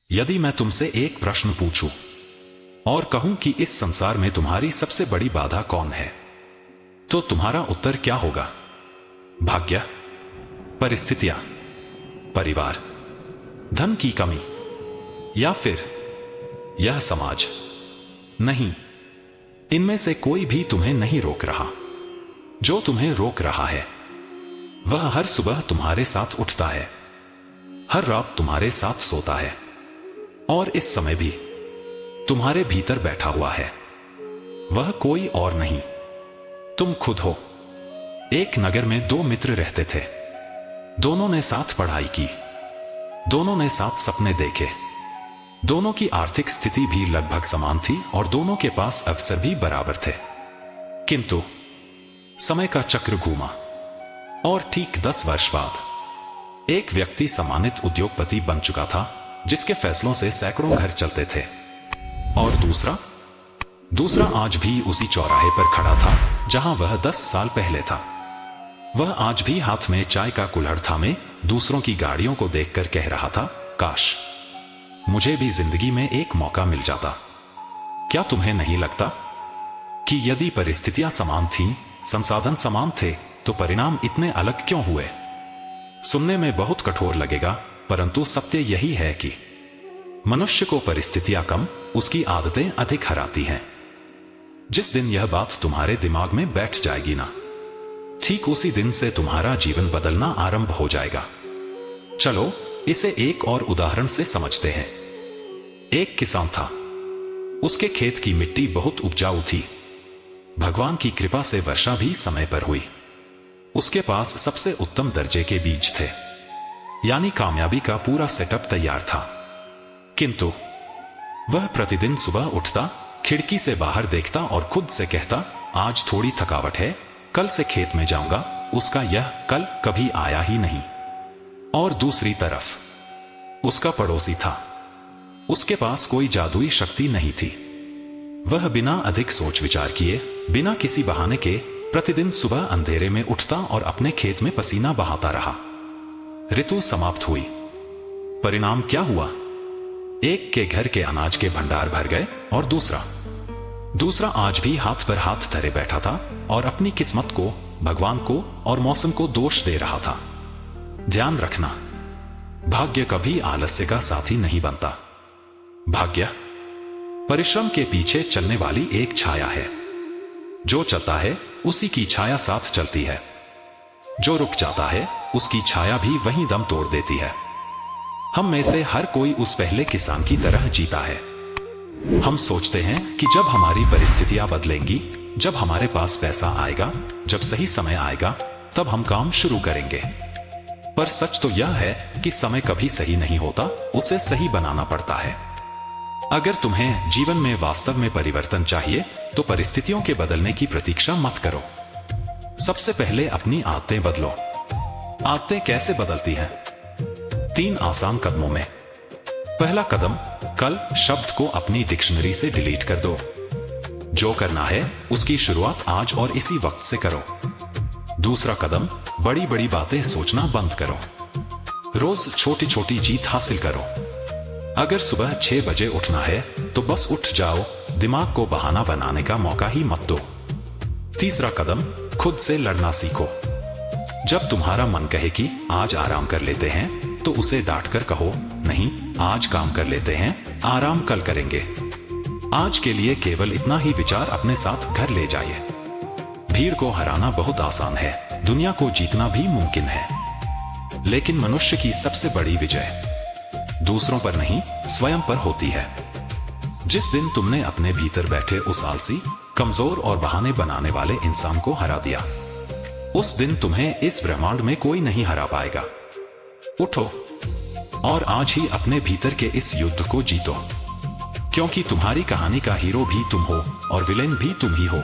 यदि मैं तुमसे एक प्रश्न पूछूं और कहूं कि इस संसार में तुम्हारी सबसे बड़ी बाधा कौन है, तो तुम्हारा उत्तर क्या होगा? भाग्य, परिस्थितियां, परिवार, धन की कमी, या फिर यह समाज? नहीं, इनमें से कोई भी तुम्हें नहीं रोक रहा। जो तुम्हें रोक रहा है वह हर सुबह तुम्हारे साथ उठता है, हर रात तुम्हारे साथ सोता है और इस समय भी तुम्हारे भीतर बैठा हुआ है। वह कोई और नहीं, तुम खुद हो। एक नगर में दो मित्र रहते थे। दोनों ने साथ पढ़ाई की, दोनों ने साथ सपने देखे, दोनों की आर्थिक स्थिति भी लगभग समान थी और दोनों के पास अवसर भी बराबर थे। किंतु समय का चक्र घूमा और ठीक 10 वर्ष बाद एक व्यक्ति सम्मानित उद्योगपति बन चुका था, जिसके फैसलों से सैकड़ों घर चलते थे। और दूसरा आज भी उसी चौराहे पर खड़ा था जहां वह 10 साल पहले था। वह आज भी हाथ में चाय का कुल्हड़ थामे दूसरों की गाड़ियों को देखकर कह रहा था, काश मुझे भी जिंदगी में एक मौका मिल जाता। क्या तुम्हें नहीं लगता कि यदि परिस्थितियां समान थीं, संसाधन समान थे, तो परिणाम इतने अलग क्यों हुए? सुनने में बहुत कठोर लगेगा, परंतु सत्य यही है कि मनुष्य को परिस्थितियां कम, उसकी आदतें अधिक हराती हैं। जिस दिन यह बात तुम्हारे दिमाग में बैठ जाएगी ना, ठीक उसी दिन से तुम्हारा जीवन बदलना आरंभ हो जाएगा। चलो इसे एक और उदाहरण से समझते हैं। एक किसान था। उसके खेत की मिट्टी बहुत उपजाऊ थी। भगवान की कृपा से वर्षा भी समय पर हुई। उसके पास सबसे उत्तम दर्जे के बीज थे, यानी कामयाबी का पूरा सेटअप तैयार था। किंतु वह प्रतिदिन सुबह उठता, खिड़की से बाहर देखता और खुद से कहता, आज थोड़ी थकावट है, कल से खेत में जाऊंगा। उसका यह कल कभी आया ही नहीं। और दूसरी तरफ उसका पड़ोसी था। उसके पास कोई जादुई शक्ति नहीं थी। वह बिना अधिक सोच विचार किए, बिना किसी बहाने के प्रतिदिन सुबह अंधेरे में उठता और अपने खेत में पसीना बहाता रहा। ऋतु समाप्त हुई। परिणाम क्या हुआ? एक के घर के अनाज के भंडार भर गए और दूसरा आज भी हाथ पर हाथ धरे बैठा था और अपनी किस्मत को, भगवान को और मौसम को दोष दे रहा था। ध्यान रखना, भाग्य कभी आलस्य का साथी नहीं बनता। भाग्य परिश्रम के पीछे चलने वाली एक छाया है। जो चलता है उसी की छाया साथ चलती है। जो रुक जाता है उसकी छाया भी वहीं दम तोड़ देती है। हम में से हर कोई उस पहले किसान की तरह जीता है। हम सोचते हैं कि जब हमारी परिस्थितियां बदलेंगी, जब हमारे पास पैसा आएगा, जब सही समय आएगा, तब हम काम शुरू करेंगे। पर सच तो यह है कि समय कभी सही नहीं होता, उसे सही बनाना पड़ता है। अगर तुम्हें जीवन में वास्तव में परिवर्तन चाहिए, तो परिस्थितियों के बदलने की प्रतीक्षा मत करो। सबसे पहले अपनी आदतें बदलो। आदतें कैसे बदलती हैं? 3 आसान कदमों में। पहला कदम, कल शब्द को अपनी डिक्शनरी से डिलीट कर दो। जो करना है उसकी शुरुआत आज और इसी वक्त से करो। दूसरा कदम, बड़ी बड़ी बातें सोचना बंद करो। रोज छोटी छोटी जीत हासिल करो। अगर सुबह 6 बजे उठना है तो बस उठ जाओ, दिमाग को बहाना बनाने का मौका ही मत दो। तीसरा कदम, खुद से लड़ना सीखो। जब तुम्हारा मन कहे कि आज आराम कर लेते हैं, तो उसे डांट कर कहो, नहीं, आज काम कर लेते हैं, आराम कल करेंगे। आज के लिए केवल इतना ही विचार अपने साथ घर ले जाइए। भीड़ को हराना बहुत आसान है, दुनिया को जीतना भी मुमकिन है, लेकिन मनुष्य की सबसे बड़ी विजय दूसरों पर नहीं, स्वयं पर होती है। जिस दिन तुमने अपने भीतर बैठे उस आलसी, कमजोर और बहाने बनाने वाले इंसान को हरा दिया, उस दिन तुम्हें इस ब्रह्मांड में कोई नहीं हरा पाएगा। उठो और आज ही अपने भीतर के इस युद्ध को जीतो, क्योंकि तुम्हारी कहानी का हीरो भी तुम हो और विलेन भी तुम ही हो।